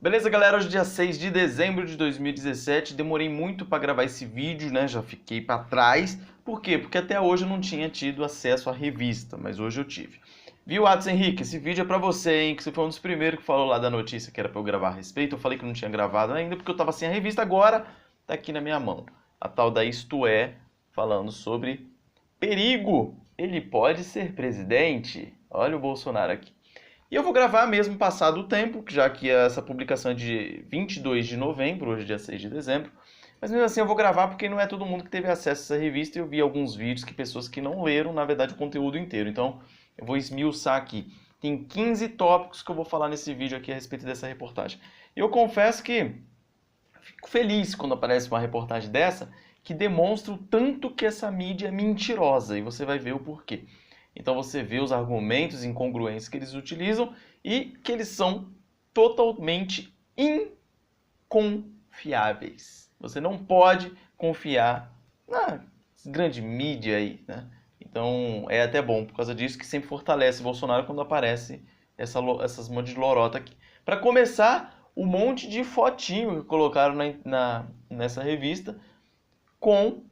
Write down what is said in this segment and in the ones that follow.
Beleza, galera? Hoje é dia 6 de dezembro de 2017. Demorei muito para gravar esse vídeo, né? Já fiquei para trás. Por quê? Porque até hoje eu não tinha tido acesso à revista, mas hoje eu tive. Viu, Atos Henrique? Esse vídeo é para você, hein? Que você foi um dos primeiros que falou lá da notícia que era para eu gravar a respeito. Eu falei que não tinha gravado ainda porque eu tava sem a revista. Agora tá aqui na minha mão. A tal da Isto É, falando sobre perigo. Ele pode ser presidente? Olha o Bolsonaro aqui. E eu vou gravar mesmo passado o tempo, já que essa publicação é de 22 de novembro, hoje é dia 6 de dezembro. Mas mesmo assim eu vou gravar porque não é todo mundo que teve acesso a essa revista e eu vi alguns vídeos que pessoas que não leram, na verdade, o conteúdo inteiro. Então eu vou esmiuçar aqui. Tem 15 tópicos que eu vou falar nesse vídeo aqui a respeito dessa reportagem. E eu confesso que fico feliz quando aparece uma reportagem dessa que demonstra o tanto que essa mídia é mentirosa. E você vai ver o porquê. Então você vê os argumentos incongruentes que eles utilizam e que eles são totalmente inconfiáveis. Você não pode confiar na grande mídia aí, né? Então é até bom por causa disso que sempre fortalece Bolsonaro quando aparece essas monte de lorota aqui. Para começar, um monte de fotinho que colocaram nessa revista com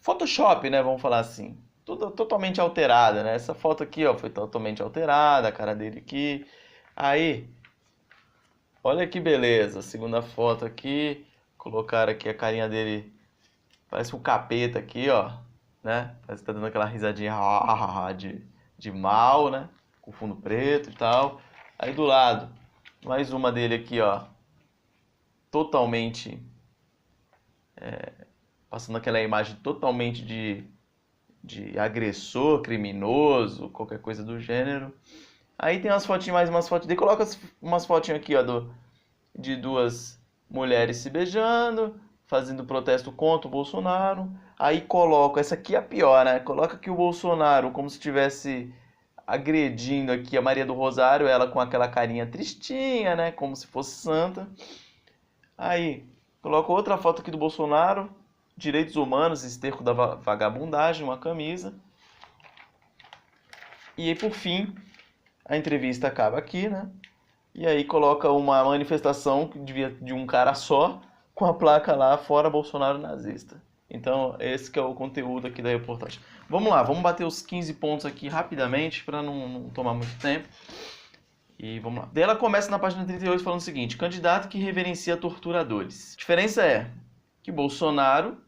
Photoshop, né? Vamos falar assim. Totalmente alterada, né? Essa foto aqui, ó, foi totalmente alterada, a cara dele aqui. Aí, olha que beleza. Segunda foto aqui, colocaram aqui a carinha dele, parece um capeta aqui, ó, né? Parece que tá dando aquela risadinha de mal, né? Com fundo preto e tal. Aí do lado, mais uma dele aqui, ó, totalmente passando aquela imagem totalmente de agressor, criminoso, qualquer coisa do gênero. Aí tem umas fotinhas, mais umas fotinhas. Daí coloca umas fotinhas aqui, ó, de duas mulheres se beijando, fazendo protesto contra o Bolsonaro. Aí coloca, essa aqui é a pior, né? Coloca aqui o Bolsonaro como se estivesse agredindo aqui a Maria do Rosário, ela com aquela carinha tristinha, né? Como se fosse santa. Aí coloca outra foto aqui do Bolsonaro, direitos humanos, esterco da vagabundagem, uma camisa. E aí, por fim, a entrevista acaba aqui, né? E aí coloca uma manifestação de um cara só, com a placa lá, fora Bolsonaro nazista. Então, esse que é o conteúdo aqui da reportagem. Vamos lá, vamos bater os 15 pontos aqui rapidamente, para não tomar muito tempo. E vamos lá. Daí ela começa na página 38 falando o seguinte: candidato que reverencia torturadores. A diferença é que Bolsonaro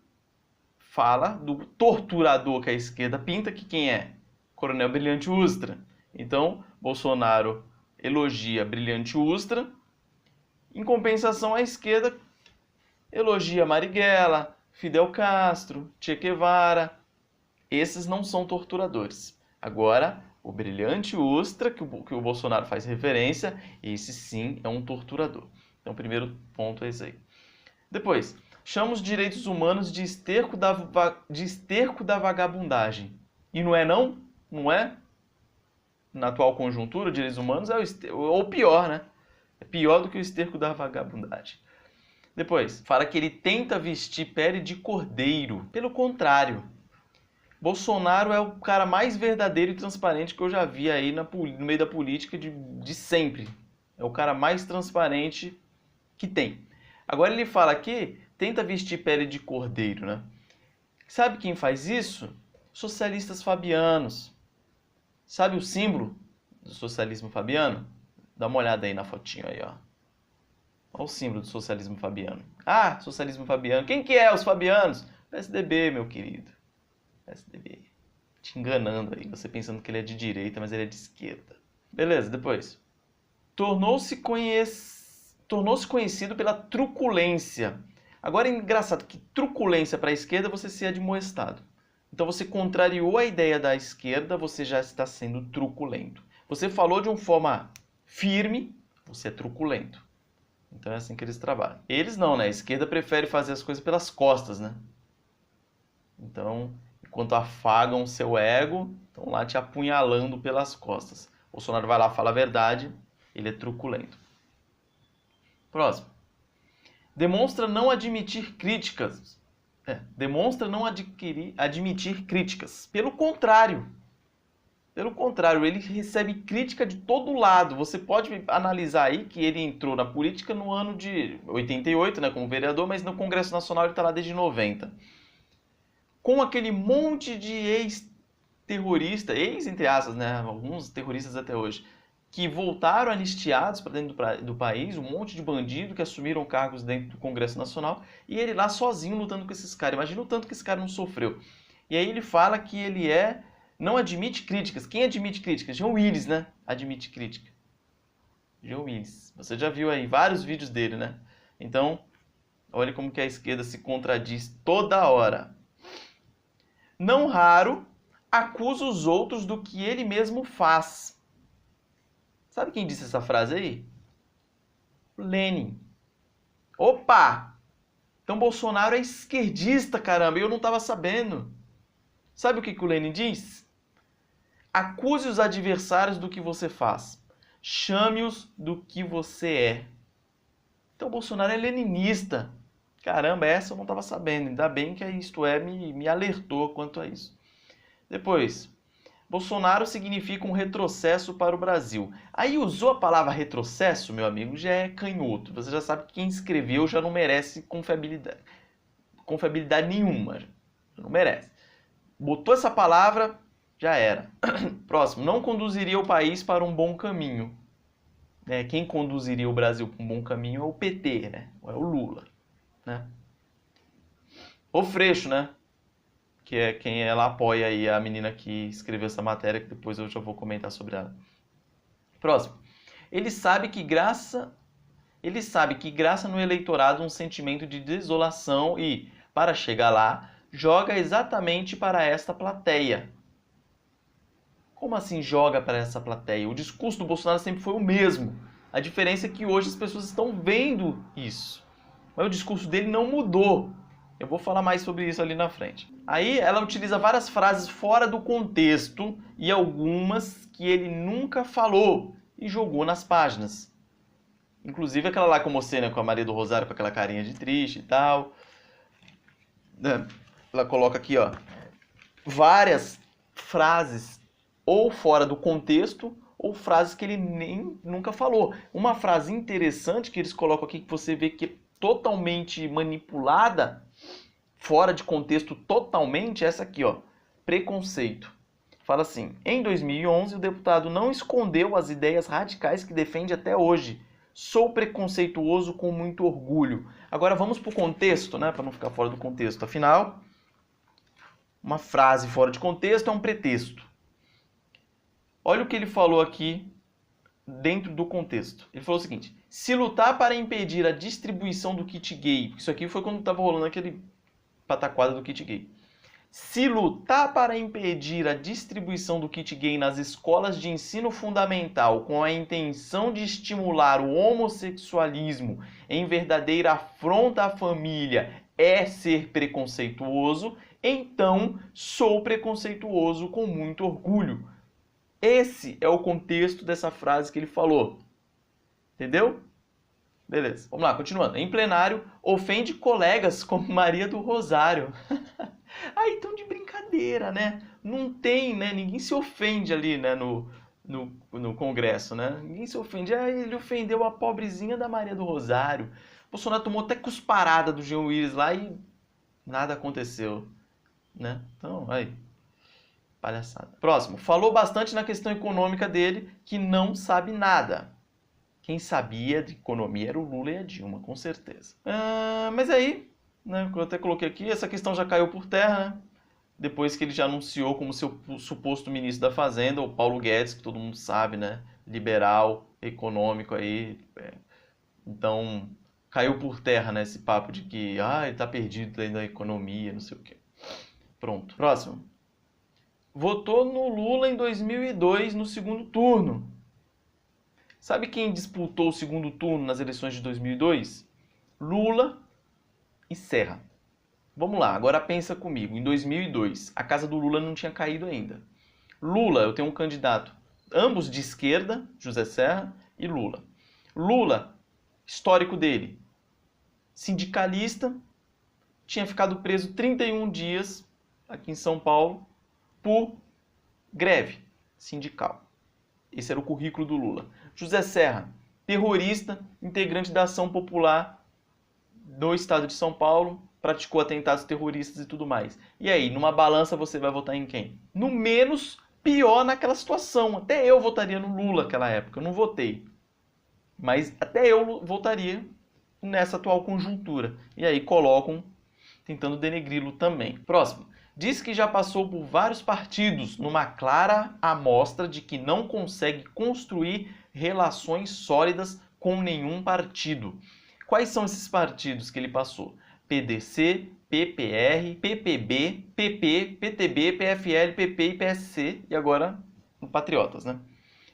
fala do torturador que a esquerda pinta, que quem é? Coronel Brilhante Ustra. Então, Bolsonaro elogia Brilhante Ustra. Em compensação, a esquerda elogia Marighella, Fidel Castro, Che Guevara. Esses não são torturadores. Agora, o Brilhante Ustra, que o Bolsonaro faz referência, esse sim é um torturador. Então, o primeiro ponto é esse aí. Depois, chama os direitos humanos de esterco da vagabundagem. E não é não? Não é? Na atual conjuntura, direitos humanos é ou pior, né? É pior do que o esterco da vagabundagem. Depois, fala que ele tenta vestir pele de cordeiro. Pelo contrário, Bolsonaro é o cara mais verdadeiro e transparente que eu já vi aí no meio da política de sempre. É o cara mais transparente que tem. Agora ele fala aqui, tenta vestir pele de cordeiro, né? Sabe quem faz isso? Socialistas fabianos. Sabe o símbolo do socialismo fabiano? Dá uma olhada aí na fotinho aí, ó. Olha o símbolo do socialismo fabiano. Ah, socialismo fabiano. Quem que é os fabianos? PSDB, meu querido. PSDB. Te enganando aí, você pensando que ele é de direita, mas ele é de esquerda. Beleza, depois. Tornou-se conhecido pela truculência. Agora é engraçado que truculência para a esquerda você se admoestado. Então você contrariou a ideia da esquerda, você já está sendo truculento. Você falou de uma forma firme, você é truculento. Então é assim que eles trabalham. Eles não, né? A esquerda prefere fazer as coisas pelas costas, né? Então, enquanto afagam seu ego, estão lá te apunhalando pelas costas. O Bolsonaro vai lá, fala a verdade, ele é truculento. Próximo. Demonstra não admitir críticas. Demonstra não admitir críticas. Pelo contrário, Pelo contrário, ele recebe crítica de todo lado. Você pode analisar aí que ele entrou na política no ano de 88, né, como vereador, mas no Congresso Nacional ele está lá desde 90. Com aquele monte de ex-terrorista, entre aspas, né, alguns terroristas até hoje, que voltaram anistiados para dentro do país, um monte de bandido que assumiram cargos dentro do Congresso Nacional, e ele lá sozinho lutando com esses caras. Imagina o tanto que esse cara não sofreu. E aí ele fala que ele não admite críticas. Quem admite críticas? Jean Willis, né? Admite crítica. Jean Willis. Você já viu aí vários vídeos dele, né? Então, olha como que a esquerda se contradiz toda hora. Não raro, acusa os outros do que ele mesmo faz. Sabe quem disse essa frase aí? Lenin. Opa! Então Bolsonaro é esquerdista, caramba, eu não estava sabendo. Sabe o que o Lenin diz? Acuse os adversários do que você faz. Chame-os do que você é. Então Bolsonaro é leninista. Caramba, essa eu não estava sabendo. Ainda bem que a Isto É me alertou quanto a isso. Depois, Bolsonaro significa um retrocesso para o Brasil. Aí usou a palavra retrocesso, meu amigo, já é canhoto. Você já sabe que quem escreveu já não merece confiabilidade nenhuma. Não merece. Botou essa palavra, já era. Próximo, não conduziria o país para um bom caminho. Quem conduziria o Brasil para um bom caminho é o PT, né? Ou é o Lula, né? O Freixo, né? Que é quem ela apoia aí, a menina que escreveu essa matéria, que depois eu já vou comentar sobre ela. Próximo. Ele sabe que graça no eleitorado um sentimento de desolação e, para chegar lá, joga exatamente para esta plateia. Como assim joga para essa plateia? O discurso do Bolsonaro sempre foi o mesmo. A diferença é que hoje as pessoas estão vendo isso. Mas o discurso dele não mudou. Eu vou falar mais sobre isso ali na frente. Aí ela utiliza várias frases fora do contexto e algumas que ele nunca falou e jogou nas páginas. Inclusive aquela lá que eu mostrei, né, com a Maria do Rosário com aquela carinha de triste e tal. Ela coloca aqui, ó, várias frases ou fora do contexto ou frases que ele nunca falou. Uma frase interessante que eles colocam aqui que você vê que é totalmente manipulada, fora de contexto totalmente, essa aqui, ó, preconceito. Fala assim, em 2011 o deputado não escondeu as ideias radicais que defende até hoje. Sou preconceituoso com muito orgulho. Agora vamos para o contexto, né, para não ficar fora do contexto. Afinal, uma frase fora de contexto é um pretexto. Olha o que ele falou aqui dentro do contexto. Ele falou o seguinte, se lutar para impedir a distribuição do kit gay, isso aqui foi quando estava rolando aquele pataquada do kit gay. Se lutar para impedir a distribuição do kit gay nas escolas de ensino fundamental com a intenção de estimular o homossexualismo em verdadeira afronta à família é ser preconceituoso, então sou preconceituoso com muito orgulho. Esse é o contexto dessa frase que ele falou. Entendeu? Beleza, vamos lá, continuando. Em plenário, ofende colegas como Maria do Rosário. Ah, então de brincadeira, né? Não tem, né? Ninguém se ofende ali, né? No Congresso, né? Ninguém se ofende. Ah, ele ofendeu a pobrezinha da Maria do Rosário. Bolsonaro tomou até cusparada do Jean Willis lá e nada aconteceu, né? Então, aí, palhaçada. Próximo. Falou bastante na questão econômica dele, que não sabe nada. Quem sabia de economia era o Lula e a Dilma, com certeza. Mas aí, né, eu até coloquei aqui, essa questão já caiu por terra, né? Depois que ele já anunciou como seu suposto ministro da Fazenda, o Paulo Guedes, que todo mundo sabe, né? Liberal, econômico aí. Então, caiu por terra, né, esse papo de que ele tá perdido dentro da economia, não sei o quê. Pronto. Próximo. Votou no Lula em 2002 no segundo turno. Sabe quem disputou o segundo turno nas eleições de 2002? Lula e Serra. Vamos lá, agora pensa comigo. Em 2002, a casa do Lula não tinha caído ainda. Lula, eu tenho um candidato, ambos de esquerda, José Serra e Lula. Lula, histórico dele, sindicalista, tinha ficado preso 31 dias aqui em São Paulo por greve. sindical. Esse era o currículo do Lula. José Serra, terrorista, integrante da Ação Popular do estado de São Paulo, praticou atentados terroristas e tudo mais. E aí, numa balança você vai votar em quem? No menos pior naquela situação. Até eu votaria no Lula naquela época, eu não votei. Mas até eu votaria nessa atual conjuntura. E aí colocam tentando denegri-lo também. Próximo. Diz que já passou por vários partidos numa clara amostra de que não consegue construir relações sólidas com nenhum partido. Quais são esses partidos que ele passou? PDC, PPR, PPB, PP, PTB, PFL, PP e PSC e agora no Patriotas, né?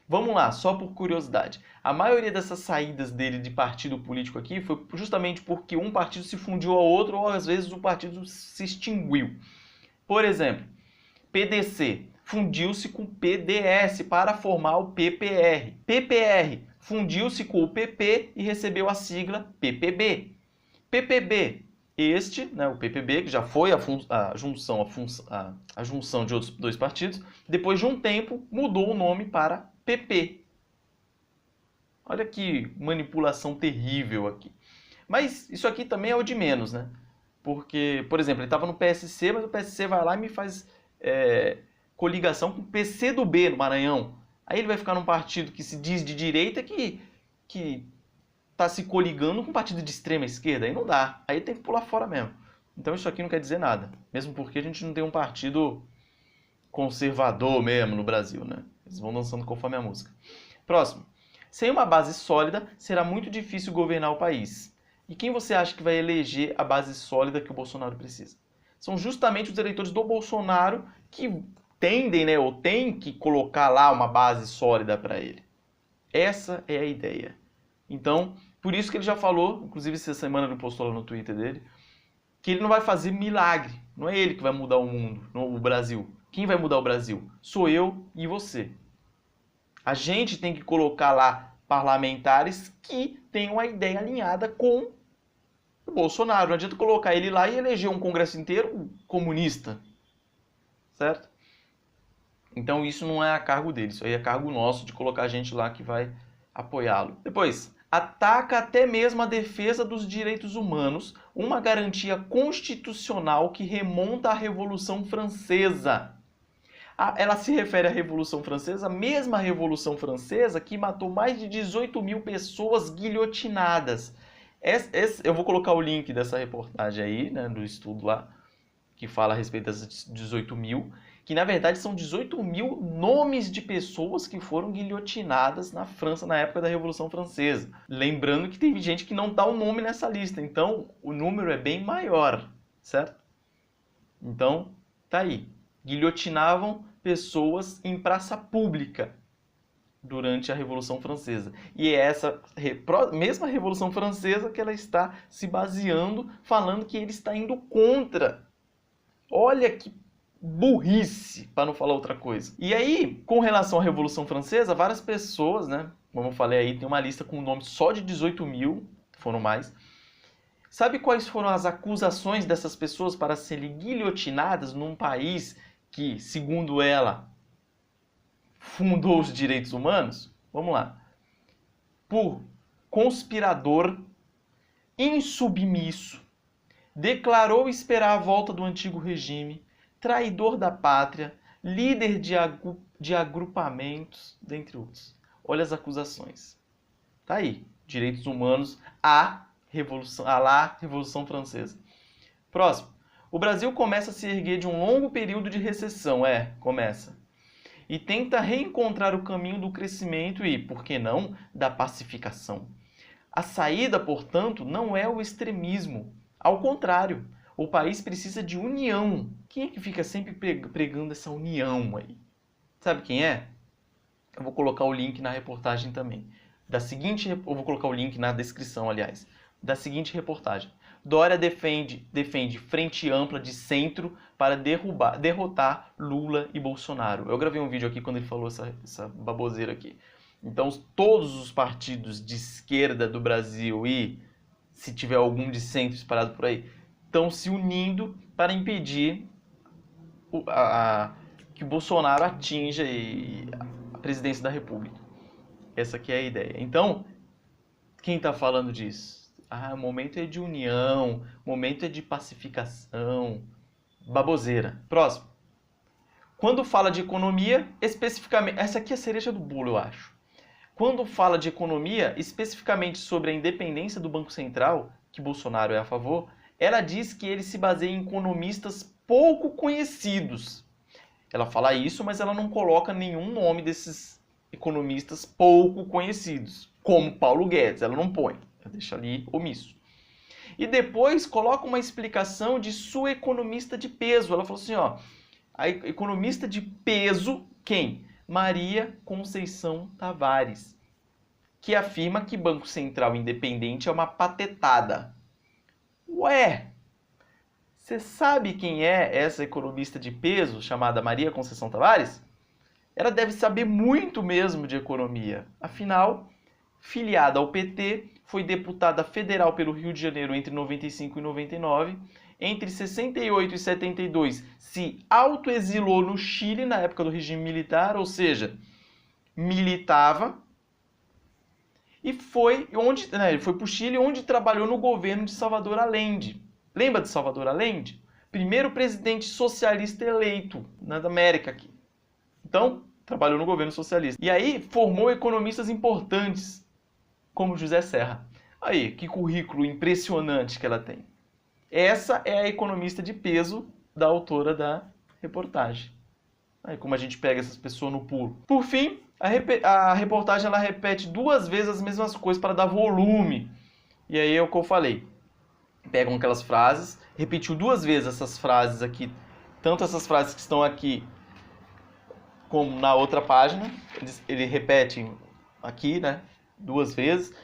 Vamos lá, só por curiosidade. A maioria dessas saídas dele de partido político aqui foi justamente porque um partido se fundiu ao outro ou às vezes o partido se extinguiu. Por exemplo, PDC fundiu-se com PDS para formar o PPR. PPR fundiu-se com o PP e recebeu a sigla PPB. PPB, o PPB, que já foi a junção de outros dois partidos, depois de um tempo mudou o nome para PP. Olha que manipulação terrível aqui. Mas isso aqui também é o de menos, né? Porque, por exemplo, ele estava no PSC, mas o PSC vai lá e me faz coligação com o PCdoB no Maranhão. Aí ele vai ficar num partido que se diz de direita que está se coligando com um partido de extrema esquerda. Aí não dá. Aí tem que pular fora mesmo. Então isso aqui não quer dizer nada. Mesmo porque a gente não tem um partido conservador mesmo no Brasil, né? Eles vão dançando conforme a música. Próximo. Sem uma base sólida, será muito difícil governar o país. E quem você acha que vai eleger a base sólida que o Bolsonaro precisa? São justamente os eleitores do Bolsonaro que tendem, né, ou têm que colocar lá uma base sólida para ele. Essa é a ideia. Então, por isso que ele já falou, inclusive essa semana ele postou lá no Twitter dele, que ele não vai fazer milagre. Não é ele que vai mudar o mundo, o Brasil. Quem vai mudar o Brasil? Sou eu e você. A gente tem que colocar lá parlamentares que tenham a ideia alinhada com o Bolsonaro. Não adianta colocar ele lá e eleger um congresso inteiro comunista. Certo? Então isso não é a cargo dele. Isso aí é cargo nosso de colocar gente lá que vai apoiá-lo. Depois, ataca até mesmo a defesa dos direitos humanos, uma garantia constitucional que remonta à Revolução Francesa. Ela se refere à Revolução Francesa, a mesma Revolução Francesa que matou mais de 18 mil pessoas guilhotinadas. Eu vou colocar o link dessa reportagem aí, né, do estudo lá, que fala a respeito das 18 mil, que na verdade são 18 mil nomes de pessoas que foram guilhotinadas na França na época da Revolução Francesa. Lembrando que teve gente que não dá o nome nessa lista, então o número é bem maior, certo? Então, tá aí. Guilhotinavam pessoas em praça pública durante a Revolução Francesa. E é essa mesma Revolução Francesa que ela está se baseando, falando que ele está indo contra. Olha que burrice, para não falar outra coisa. E aí, com relação à Revolução Francesa, várias pessoas, né, como eu falei aí, tem uma lista com o nome só de 18 mil, foram mais. Sabe quais foram as acusações dessas pessoas para serem guilhotinadas num país que, segundo ela, fundou os direitos humanos? Vamos lá. Por conspirador, insubmisso, declarou esperar a volta do antigo regime, traidor da pátria, líder de agrupamentos, dentre outros. Olha as acusações. Tá aí. Direitos humanos à Revolução Francesa. Próximo. O Brasil começa a se erguer de um longo período de recessão. Começa. E tenta reencontrar o caminho do crescimento e, por que não, da pacificação. A saída, portanto, não é o extremismo. Ao contrário, o país precisa de união. Quem é que fica sempre pregando essa união aí? Sabe quem é? Eu vou colocar o link na reportagem também. Eu vou colocar o link na descrição, aliás. Da seguinte reportagem. Dória defende frente ampla de centro para derrotar Lula e Bolsonaro. Eu gravei um vídeo aqui quando ele falou essa baboseira aqui. Então, todos os partidos de esquerda do Brasil e, se tiver algum de centro espalhado por aí, estão se unindo para impedir que Bolsonaro atinja a presidência da República. Essa aqui é a ideia. Então, quem está falando disso? O momento é de união, o momento é de pacificação. Baboseira. Próximo. Quando fala de economia, especificamente... Essa aqui é a cereja do bolo, eu acho. Quando fala de economia, especificamente sobre a independência do Banco Central, que Bolsonaro é a favor, ela diz que ele se baseia em economistas pouco conhecidos. Ela fala isso, mas ela não coloca nenhum nome desses economistas pouco conhecidos, como Paulo Guedes. Ela não põe, ela deixa ali omisso. E depois coloca uma explicação de sua economista de peso. Ela falou assim, ó, a economista de peso, quem? Maria Conceição Tavares, que afirma que Banco Central independente é uma patetada. Ué, você sabe quem é essa economista de peso chamada Maria Conceição Tavares? Ela deve saber muito mesmo de economia. Afinal, filiada ao PT, foi deputada federal pelo Rio de Janeiro entre 95 e 99. Entre 68 e 72 se autoexilou no Chile na época do regime militar, ou seja, militava. E foi para o Chile, onde trabalhou no governo de Salvador Allende. Lembra de Salvador Allende? Primeiro presidente socialista eleito na América aqui. Então, trabalhou no governo socialista. E aí, formou economistas importantes, como José Serra. Aí, que currículo impressionante que ela tem. Essa é a economista de peso da autora da reportagem. Aí, como a gente pega essas pessoas no pulo. Por fim, a reportagem ela repete 2 vezes as mesmas coisas para dar volume. E aí é o que eu falei. Pegam aquelas frases, repetiu 2 vezes essas frases aqui, tanto essas frases que estão aqui como na outra página. Ele repete aqui, né, 2 vezes.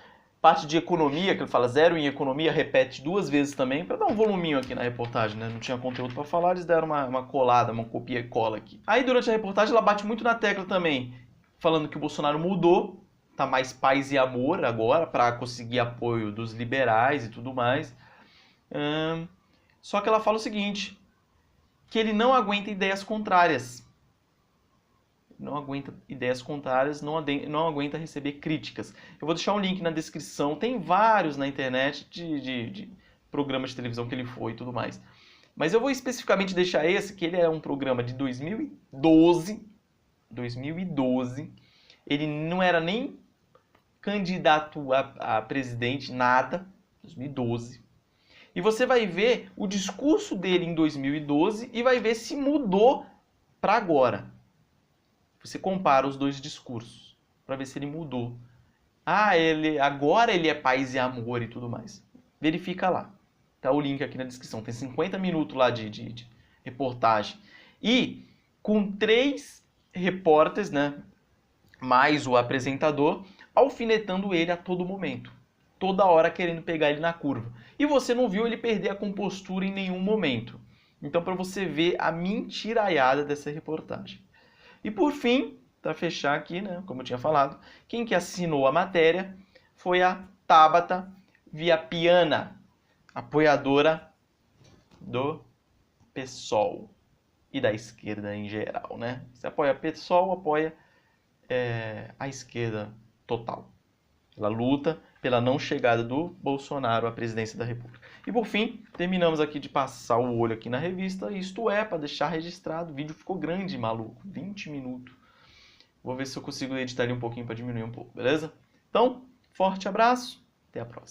Parte de economia, que ele fala 0 em economia, repete 2 vezes também, para dar um voluminho aqui na reportagem, né? Não tinha conteúdo para falar, eles deram uma colada, uma copia e cola aqui. Aí durante a reportagem ela bate muito na tecla também, falando que o Bolsonaro mudou, tá mais paz e amor agora, para conseguir apoio dos liberais e tudo mais. Só que ela fala o seguinte, que ele não aguenta ideias contrárias. Não aguenta ideias contrárias, não aguenta receber críticas. Eu vou deixar um link na descrição, tem vários na internet de programas de televisão que ele foi e tudo mais. Mas eu vou especificamente deixar esse, que ele é um programa de 2012. Ele não era nem candidato a presidente, nada, 2012. E você vai ver o discurso dele em 2012 e vai ver se mudou para agora. Você compara os 2 discursos para ver se ele mudou. Agora ele é paz e amor e tudo mais. Verifica lá. Tá o link aqui na descrição. Tem 50 minutos lá de reportagem. E com 3 repórteres, né, mais o apresentador, alfinetando ele a todo momento. Toda hora querendo pegar ele na curva. E você não viu ele perder a compostura em nenhum momento. Então, para você ver a mentiraiada dessa reportagem. E por fim, para fechar aqui, né, como eu tinha falado, quem que assinou a matéria foi a Tabata Viapiana, apoiadora do PSOL e da esquerda em geral, né? Você apoia PSOL, apoia a esquerda total. Ela luta pela não chegada do Bolsonaro à presidência da República. E por fim, terminamos aqui de passar o olho aqui na revista, isto é, para deixar registrado. O vídeo ficou grande, maluco, 20 minutos. Vou ver se eu consigo editar ele um pouquinho para diminuir um pouco, beleza? Então, forte abraço, até a próxima.